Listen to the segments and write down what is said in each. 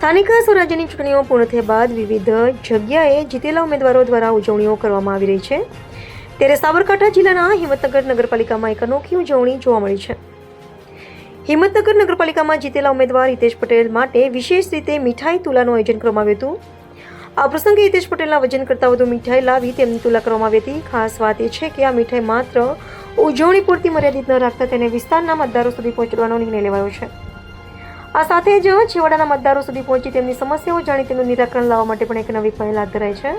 સ્થાનિક સ્વરાજ્યની ચૂંટણીઓ પૂર્ણ થયા બાદ વિવિધ જગ્યાએ જીતેલા ઉમેદવારો દ્વારા ઉજવણીઓ કરવામાં આવી રહી છે, ત્યારે સાબરકાંઠા જિલ્લાના હિંમતનગર નગરપાલિકામાં એક અનોખી ઉજવણી જોવા મળી છે. હિંમતનગર નગરપાલિકામાં જીતેલા ઉમેદવાર હિતેશ પટેલ માટે વિશેષ રીતે મીઠાઈ તુલાનું આયોજન કરવામાં આવ્યું હતું. આ પ્રસંગે હિતેશ પટેલના વજન કરતાં વધુ મીઠાઈ લાવી તેમની તુલા કરવામાં આવી હતી. ખાસ વાત એ છે કે આ મીઠાઈ માત્ર ઉજવણી પૂરતી મર્યાદિત ન રાખતા તેને વિસ્તારના મતદારો સુધી પહોંચાડવાનો નિર્ણય લેવાયો છે. આ સાથે જ છેવાડાના મતદારો સુધી પહોંચી તેમની સમસ્યાઓ જાણી તેનું નિરાકરણ લાવવા માટે પણ એક નવી પહેલ હાથ ધરાઈ છે.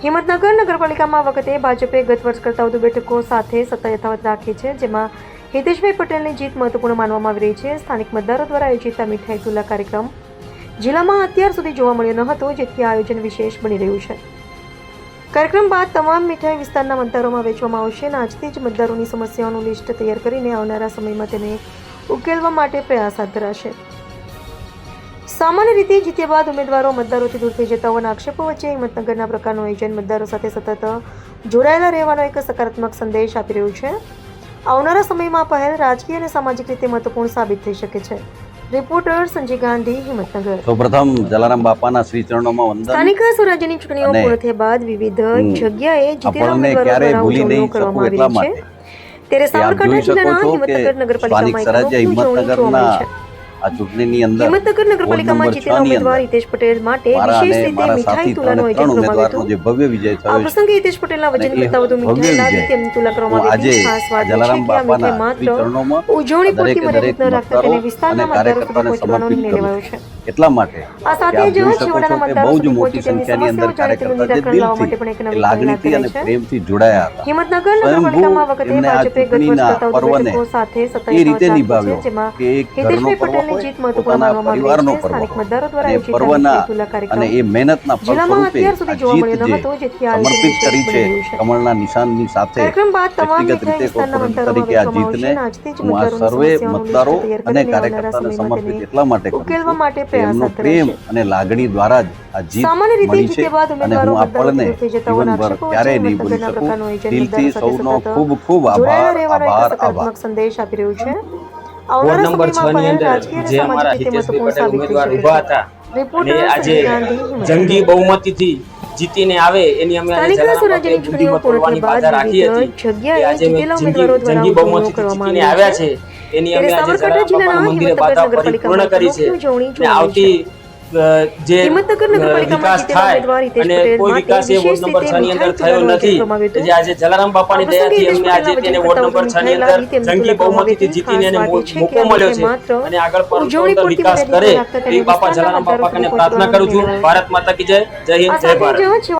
હિંમતનગર નગરપાલિકામાં આ વખતે ભાજપે ગત વર્ષ કરતાં વધુ બેઠકો સાથે સત્તા યથાવત રાખી છે, જેમાં હિતેશભાઈ પટેલની જીત મહત્વપૂર્ણ માનવામાં આવી રહી છે. સ્થાનિક મતદારો દ્વારા આયોજિત આ મીઠાઈ તુલા કાર્યક્રમ જિલ્લામાં અત્યાર સુધી જોવા મળ્યો ન હતો, જેથી આ આયોજન વિશેષ બની રહ્યું છે. કાર્યક્રમ બાદ તમામ મીઠાઈ વિસ્તારના મતદારોમાં વેચવામાં આવશે અને આજથી જ મતદારોની સમસ્યાઓનું લિસ્ટ તૈયાર કરીને આવનારા સમયમાં તેને ઉકેલવા માટે પ્રયાસ હાથ ધરાશે. સામાન્ય રીતે જીત્યા બાદ ઉમેદવારો મતદારોથી દૂર થઈ જતા હોવાના આક્ષેપો વચ્ચે હિંમતનગરના પ્રકારનું આયોજન મતદારો સાથે સતત જોડાયેલા રહેવાનો એક સકારાત્મક સંદેશ આપી રહ્યું છે. આવનારા સમયમાં આ પહેલ રાજકીય અને સામાજિક રીતે મહત્વપૂર્ણ સાબિત થઈ શકે છે. રિપોર્ટર સંજય ગાંધી, હિંમતનગર. સૌપ્રથમ જલારામ બાપાના શ્રી ચરણોમાં વંદન. સ્થાનિક સ્વરાજ્યની ચૂંટણીઓ પૂર્ણ થયા બાદ વિવિધ જગ્યાએ જીતેલા ઉમેદવારો દ્વારા ઉજવણીઓ કરવામાં આવી રહી છે, ત્યારે સાબરકાંઠા જિલ્લાના હિંમતનગર નગરપાલિકામાં એક અનોખી ઉજવણી જોવા મળી છે. આ ચૂંટણીની અંદર હિંમતનગર નગરપાલિકામાં જીતેલા ઉમેદવાર હિતેશ પટેલ માટે વિશેષ રીતે મીઠાઈ તુલાનું આયોજન કરવામાં આવ્યું હતું. જે ભવ્ય વિજય થયો આ પ્રસંગે હિતેશ પટેલના વજન કરતાં વધુ મીઠાઈ લાવી તેમની તુલા કરવામાં આવી હતી. ખાસ વાત એ છે કે આ મીઠાઈ માત્ર ઉજવણી પૂરતી મર્યાદિત ન રાખતા તેને વિસ્તારના મતદારો સુધી પહોંચાડવાનો નિર્ણય લેવાયો છે. એટલા માટે આ સાથે જ છેવાડાના મતદારો સુધી પહોંચી તેમની સમસ્યાઓ જાણી તેનું નિરાકરણ લાવવા માટે પણ એક નવી લાગણીથી અને પ્રેમથી જોડાયા હતા. હિંમતનગર નગરપાલિકામાં વખતે ભાજપે ગત વર્ષ કરતાં વધુ બેઠકો સાથે સત્તા એ રીતે યથાવત નિભાવ્યો રાખી છે, જેમાં કે એક ઘરનો હિતેશભાઈ પર્વ પટેલની જીત હોય, મહત્વપૂર્ણ પોતાના માનવામાં પરિવારનો આવી છે. પર્વ સ્થાનિક મતદારો દ્વારા અને આયોજિત પર્વના તુલા કાર્યક્રમ અને એ મહેનતના ફળ જિલ્લામાં સ્વરૂપે અત્યાર સુધી આ જોવા જીત મળ્યો ન જે હતો, જેથી આ સમર્પિત કરી છે રહ્યું છે. કમળના નિશાનની સાથે કાર્યક્રમ બાદ તમામ વ્યક્તિગત મીઠાઈ રીતે વિસ્તારના કોર્પોરેટ મતદારોમાં તરીકે આ વેચવામાં જીતને આવશે અને આજથી જ હું આ મતદારોની સર્વે સમસ્યાઓનું મતદારો લિસ્ટ તૈયાર અને કરીને આવનારા કાર્યકર્તાને સમયમાં સમર્પિત તેને એટલા માટે કરું ઉકેલવા છું માટે કે પ્રયાસ એમનો હાથ પ્રેમ ધરાશે. અને લાગણી દ્વારા જ આ જીત સામાન્ય રીતે મળી છે જીત્યા બાદ અને ઉમેદવારો હું આ મતદારો પળને દૂર થઈ જતા હોવાના જીવનભર આક્ષેપો ક્યારેય નહીં વચ્ચે ભૂલી હિંમતનગરના શકું. પ્રકારનું આયોજન દિલથી મતદારો સાથે સૌનો સતત ખૂબ ખૂબ જોડાયેલા આભાર રહેવાનો એક આભાર આભાર. સકારાત્મક સંદેશ આપી રહ્યું છે. વોર્ડ આવનારા નંબર 6 ની સમયમાં અંદર રાજકીય અને જે અમારા સામાજિક રીતે હિતેશભાઈ મહત્વપૂર્ણ પટેલ સાબિત થઈ ઉમેદવાર શકે ઉભા છે. હતા અને રિપોર્ટર આજે સંજય ગાંધી, હિંમતનગર. જંગી બહુમતીથી જીતીને આવે એની અમે આજે સ્થાનિક સ્વરાજ્યની જલારામ ચૂંટણીઓ બાપાએ પૂર્ણ બુદ્ધિમત થયા બાદ તોડવાની બાધા રાખી વિવિધ હતી કે જગ્યાએ આજે અમે જીતેલા ઉમેદવારો દ્વારા જંગી ઉજવણીઓ બહુમતીથી કરવામાં જીતીને આવી આવ્યા છે. છે એની અમે ત્યારે આજે સાબરકાંઠા જલારામ જિલ્લાના બાપાના મંદિરે હિંમતનગર બાધા નગરપાલિકામાં પૂર્ણ કરી છે અનોખી ઉજવણી અને જોવા મળી છે. આવતી જે હિંમતનગર નગરપાલિકામાં વિકાસ જીતેલા થાય ઉમેદવાર હિતેશ અને પટેલ કોઈ માટે વિકાસ એ વોર્ડ વિશેષ નંબર રીતે 6 ની અંદર મીઠાઈ થયો તુલાનું નથી. આયોજન કરવામાં આવ્યું જે આજે જલારામ બાપાની આ પ્રસંગે દયાથી અમને આજે હિતેશ તેને પટેલના વોર્ડ નંબર 6 ની વજન અંદર કરતાં જંગી વધુ બહુમતીથી મીઠાઈ જીતીને એને લાવી તેમની મોકો મળ્યો છે માત્ર અને આગળ પણ ઉજવણી સૌનો પૂરતી વિકાસ મર્યાદિત કરે રાખતા તેને એ બાપા વિસ્તારના જલારામ બાપા મતદારો કને સુધી પ્રાર્થના કરું છું. પહોંચવાનો ભારત માતા કી જય. જય હિન્દ, આ જય સાથે ભારત. જ